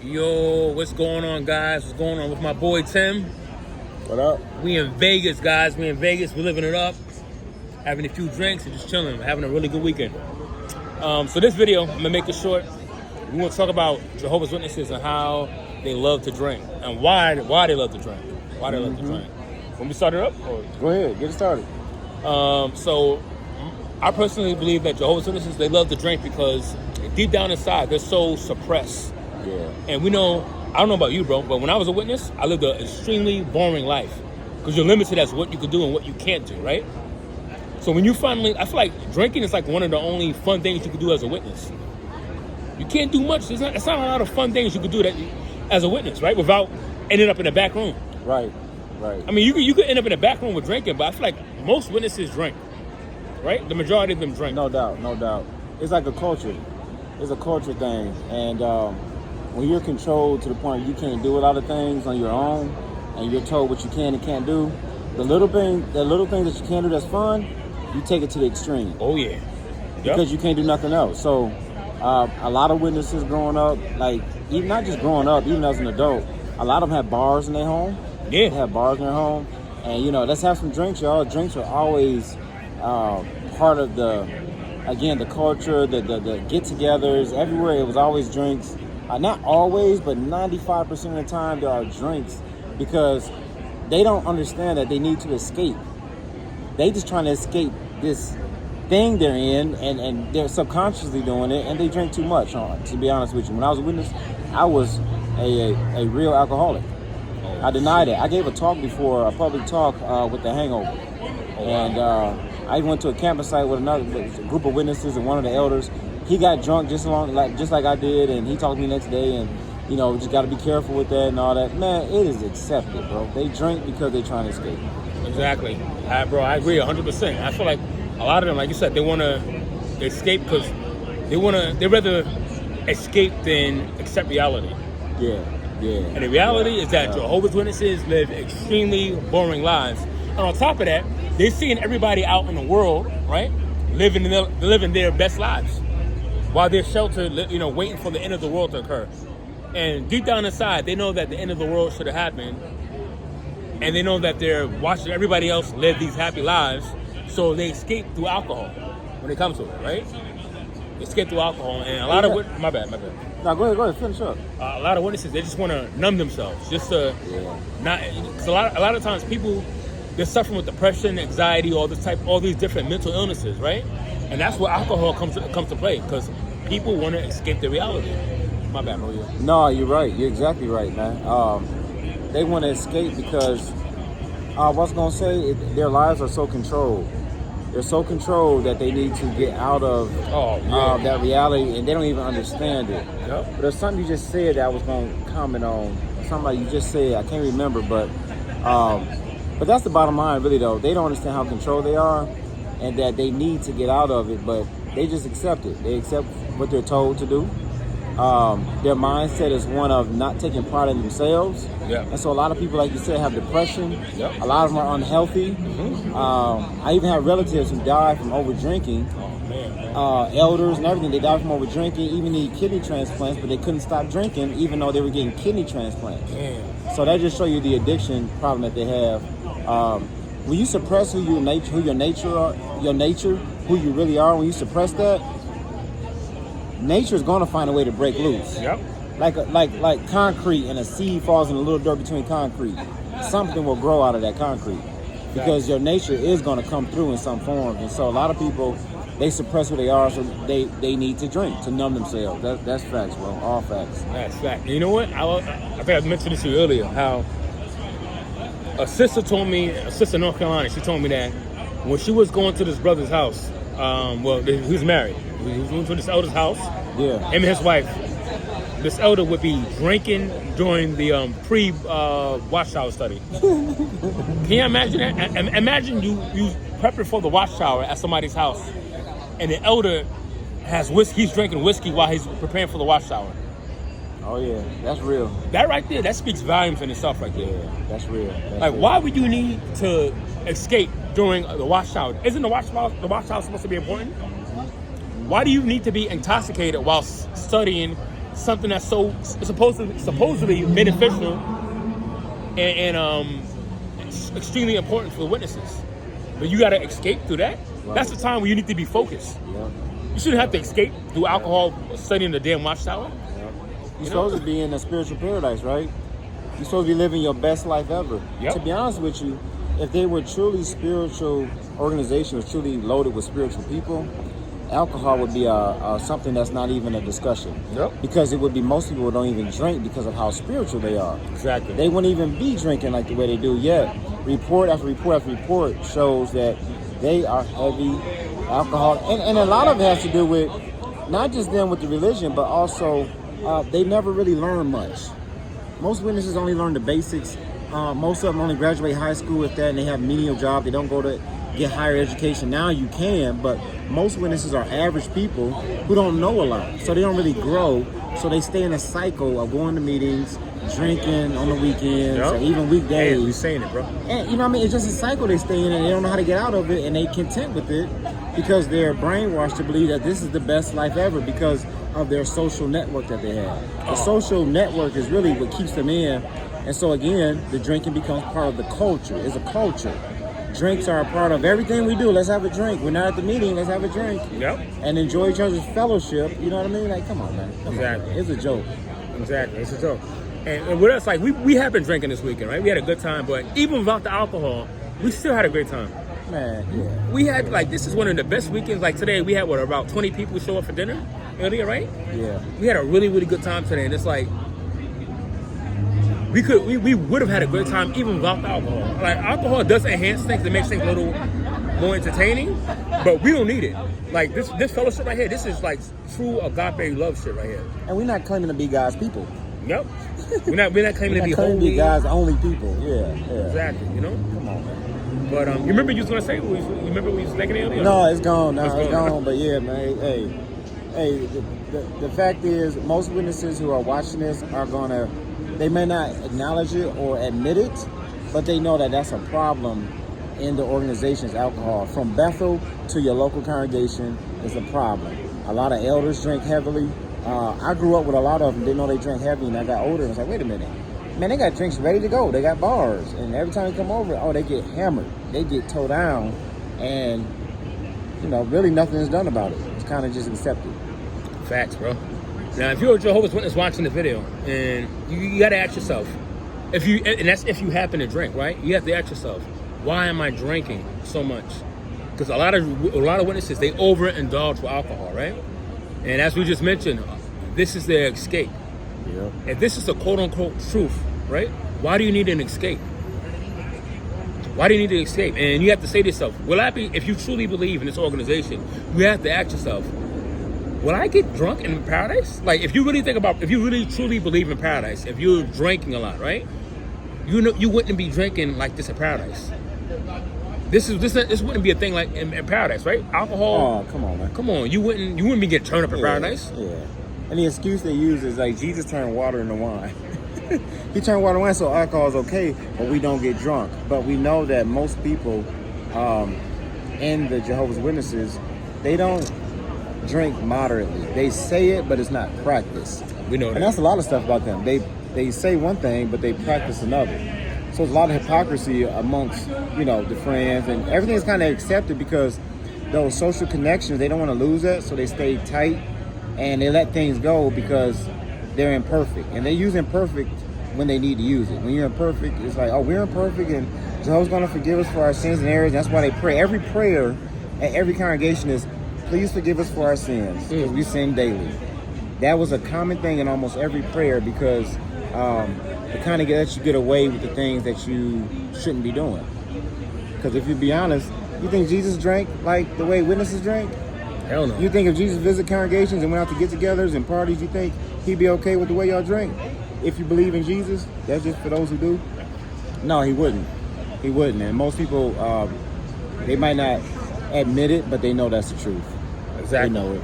Yo, what's going on, guys? What's going on with my boy Tim? What up? We in Vegas, guys. We in Vegas. We're living it up, having a few drinks and just chilling. We're having a really good weekend. So this video, I'm gonna make it short. We want to talk about Jehovah's Witnesses and how they love to drink and why they love to drink. Why they love to drink. When we start it up, or? Go ahead, get it started. So I personally believe that Jehovah's Witnesses, they love to drink because deep down inside they're so suppressed. Yeah. And we know, I don't know about you, bro, but when I was a witness, I lived an extremely boring life because you're limited as what you can do and what you can't do, right? So when you finally, I feel like drinking is like one of the only fun things you can do as a witness. You can't do much. It's not a lot of fun things you can do that as a witness, right? Without ending up in the back room. Right. I mean, you could end up in the back room with drinking, but I feel like most witnesses drink, right? The majority of them drink. No doubt. It's like a culture. It's a culture thing. And when you're controlled to the point where you can't do a lot of things on your own and you're told what you can and can't do, the little things that you can do that's fun, you take it to the extreme. Oh, yeah. Yep. Because you can't do nothing else. So a lot of witnesses growing up, like, even not just growing up, even as an adult, a lot of them have bars in their home. Yeah. They have bars in their home. And, let's have some drinks, y'all. Drinks are always part of the culture, the get-togethers. Everywhere, it was always drinks. Not always, but 95% of the time, there are drinks because they don't understand that they need to escape. They just trying to escape this thing they're in, and they're subconsciously doing it, and they drink too much, to be honest with you. When I was a witness, I was a real alcoholic. I denied it. I gave a talk before, a public talk with the hangover. And I went to a campus site with a group of witnesses and one of the elders. He got drunk just like I did, and he talked to me the next day, and just got to be careful with that and all that. Man, it is accepted, bro. They drink because they're trying to escape. Exactly. Bro, I agree 100%. I feel like a lot of them, like you said, they want to escape because they rather escape than accept reality. Yeah. And the reality is that Jehovah's Witnesses live extremely boring lives. And on top of that, they're seeing everybody out in the world, right, living their best lives while they're sheltered, waiting for the end of the world to occur. And deep down inside, they know that the end of the world should have happened. And they know that they're watching everybody else live these happy lives. So they escape through alcohol when it comes to it, right? They escape through alcohol. And a lot of my bad. No, go ahead, finish up. A lot of witnesses, they just want to numb themselves, just to not. Because a lot of times people, they're suffering with depression, anxiety, all these different mental illnesses, right? And that's where alcohol comes to play, because people want to escape their reality. My bad, Maria. No, you're right. You're exactly right, man. They want to escape because their lives are so controlled. They're so controlled that they need to get out of that reality, and they don't even understand it. Yep. But there's something you just said that I was going to comment on. Somebody you just said, I can't remember, but that's the bottom line, really, though. They don't understand how controlled they are and that they need to get out of it, but they just accept it. They accept what they're told to do. Their mindset is one of not taking pride in themselves. Yeah. And so a lot of people, like you said, have depression. Yep. A lot of them are unhealthy. Mm-hmm. I even have relatives who died from over drinking. Oh, man. Elders and everything, they died from over drinking, even need kidney transplants, but they couldn't stop drinking even though they were getting kidney transplants. Damn. So that just shows you the addiction problem that they have. When you suppress who your nature, who you really are, when you suppress that, nature is going to find a way to break loose. Yep. Like concrete, and a seed falls in a little dirt between concrete. Something will grow out of that concrete because your nature is going to come through in some form. And so a lot of people, they suppress who they are, so they need to drink to numb themselves. That's facts, bro. All facts. That's fact. And you know what? I think I mentioned this to you earlier, how a sister in North Carolina, she told me that when she was going to this brother's house, he was married. He was going to this elder's house. Yeah. Him and his wife. This elder would be drinking during the pre-watchtower study. Can you imagine that? Imagine you prepping for the watchtower at somebody's house, and the elder has whiskey. He's drinking whiskey while he's preparing for the watchtower. Oh yeah, that's real. That right there, that speaks volumes in itself, right there. Yeah, that's real. Why would you need to escape during the watchtower? Isn't the watchtower supposed to be important? Why do you need to be intoxicated while studying something that's so supposedly beneficial and extremely important for the witnesses. But you got to escape through that. Right. That's the time where you need to be focused. Yep. You shouldn't have to escape through alcohol, studying the damn watchtower. Yep. You're supposed to be in a spiritual paradise, right? You're supposed to be living your best life ever. Yep. To be honest with you, if they were truly spiritual organizations, truly loaded with spiritual people, alcohol would be something that's not even a discussion. Yep. Because it would be most people don't even drink because of how spiritual they are. Exactly. They wouldn't even be drinking like the way they do. Yet, report after report after report shows that they are heavy alcohol. And a lot of it has to do with not just them with the religion, but also they never really learn much. Most witnesses only learn the basics. Most of them only graduate high school with that, and they have menial jobs. They don't go to get higher education. Now you can, but most witnesses are average people who don't know a lot, so they don't really grow. So they stay in a cycle of going to meetings, drinking on the weekends, or even weekdays. Hey, we saying it, bro. And you know what I mean? It's just a cycle they stay in, and they don't know how to get out of it, and they content with it because they're brainwashed to believe that this is the best life ever because of their social network that they have. The social network is really what keeps them in. And so again, the drinking becomes part of the culture. It's a culture. Drinks are a part of everything we do. Let's have a drink. We're not at the meeting. Let's have a drink. Yep. And enjoy each other's fellowship. You know what I mean? Like, come on, man. Come Exactly. on. It's a joke. Exactly. It's a joke. And with us, like, we have been drinking this weekend, right? We had a good time, but even without the alcohol, we still had a great time. Man, yeah. We had, like, this is one of the best weekends. Like, today we had, about 20 people show up for dinner earlier, right? Yeah. We had a really, really good time today, and it's like, we would have had a great time even without the alcohol. Like, alcohol does enhance things, it makes things a little more entertaining, but we don't need it. Like, this fellowship right here, this is like true agape love shit right here. And we're not claiming to be God's people. Yep. We're not claiming to be claiming holy. to be God's only people. Yeah. Exactly, you know? Come on, man. But you remember you was gonna say you remember we was thinking earlier? No, it's gone now. It's gone. gone. But yeah, man. Hey, the fact is, most witnesses who are watching this are gonna, they may not acknowledge it or admit it, but they know that that's a problem in the organization's alcohol. From Bethel to your local congregation is a problem. A lot of elders drink heavily. I grew up with a lot of them, didn't know they drank heavy, and I got older and I was like, wait a minute. Man, they got drinks ready to go. They got bars. And every time they come over, they get hammered. They get towed down. And, really nothing is done about it. It's kind of just accepted. Facts, bro. Now, if you're a Jehovah's Witness watching the video, and you got to ask yourself, and that's if you happen to drink, right? You have to ask yourself, why am I drinking so much? Because a lot of witnesses, they overindulge with alcohol, right? And as we just mentioned, this is their escape. Yeah. If this is the quote-unquote truth, right? Why do you need an escape? Why do you need to escape? And you have to say to yourself, if you truly believe in this organization, you have to ask yourself, will I get drunk in paradise? Like, if you really truly believe in paradise, if you're drinking a lot, right? You wouldn't be drinking like this in paradise. This wouldn't be a thing like in paradise, right? Alcohol. Oh, come on, man. Come on, you wouldn't be getting turned up in paradise. Yeah. And the excuse they use is like Jesus turned water into wine. He turned water into wine, so alcohol is okay, but we don't get drunk. But we know that most people in the Jehovah's Witnesses, they don't drink moderately. They say it, but it's not practiced. We know that. And that's a lot of stuff about them. They say one thing, but they practice another. So there's a lot of hypocrisy amongst, the friends, and everything's kind of accepted because those social connections, they don't want to lose that, so they stay tight and they let things go because they're imperfect. And they use imperfect when they need to use it. When you're imperfect, it's like, we're imperfect and Jehovah's going to forgive us for our sins and errors. That's why they pray. Every prayer at every congregation is, please forgive us for our sins because we sin daily. That was a common thing in almost every prayer because it kind of lets you get away with the things that you shouldn't be doing. Because if you be honest, you think Jesus drank like the way witnesses drank? Hell no. You think if Jesus visited congregations and went out to get-togethers and parties, you think he'd be okay with the way y'all drink? If you believe in Jesus, that's just for those who do? No, he wouldn't. He wouldn't. And most people, they might not admit it, but they know that's the truth. Exactly. They know it.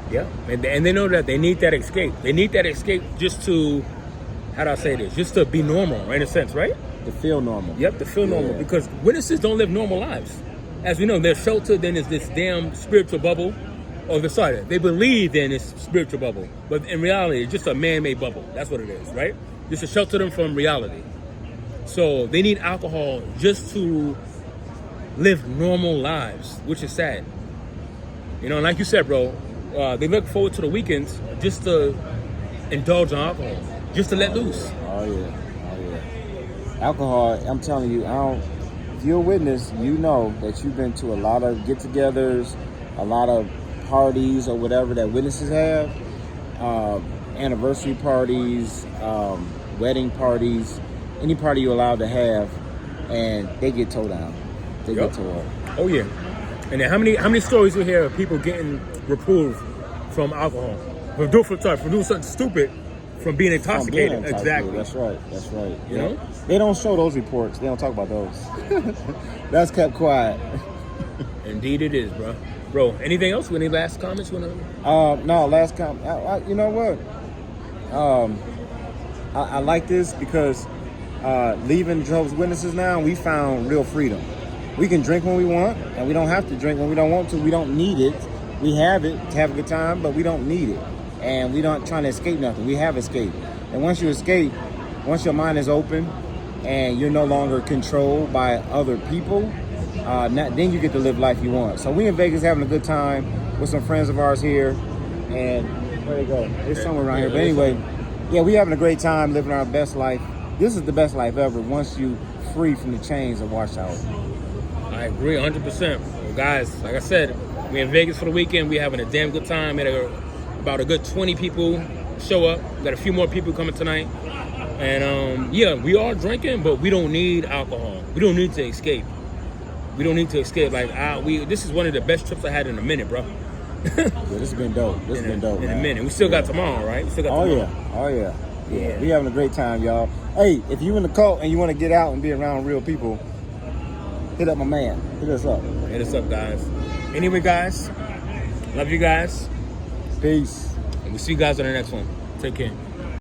Yeah. And they know that they need that escape. They need that escape just to, how do I say this? Just to be normal, right? In a sense, right? To feel normal. Yep, to feel normal. Because witnesses don't live normal lives. As we know, they're sheltered in this damn spiritual bubble, They believe in this spiritual bubble, but in reality, it's just a man-made bubble. That's what it is, right? Just to shelter them from reality. So they need alcohol just to live normal lives, which is sad. You know, and like you said, bro, they look forward to the weekends just to indulge in alcohol, just to let loose. Oh yeah. Alcohol, I'm telling you, if you're a witness, you know that you've been to a lot of get-togethers, a lot of parties or whatever that witnesses have, anniversary parties, wedding parties, any party you're allowed to have, and they get towed down. They get towed up. Oh yeah. And then how many stories you hear of people getting reproved from alcohol for doing something stupid, from being intoxicated? Exactly. That's right. You know? They don't show those reports. They don't talk about those. That's kept quiet. Indeed it is, bro. Bro, anything else? Any last comments? No, last comment. You know what? I like this because leaving Jehovah's Witnesses now, we found real freedom. We can drink when we want, and we don't have to drink when we don't want to. We don't need it. We have it to have a good time, but we don't need it. And we're not trying to escape nothing. We have escaped. And once you escape, once your mind is open and you're no longer controlled by other people, then you get to live life you want. So we in Vegas having a good time with some friends of ours here. And where they go? It's somewhere around here. But anyway, yeah, we having a great time living our best life. This is the best life ever once you free from the chains of watchtower. I agree 100%. Well, guys, like I said, we're in Vegas for the weekend. We're having a damn good time. About a good 20 people show up. Got a few more people coming tonight. And we are drinking, but we don't need alcohol. We don't need to escape. This is one of the best trips I had in a minute, bro. Yeah, this has been dope. In a minute. We still got tomorrow, right? Oh yeah. We having a great time, y'all. Hey, if you in the cult and you want to get out and be around real people, hit up my man. Hit us up. Hit us up, guys. Anyway, guys, love you guys. Peace. And we'll see you guys on the next one. Take care.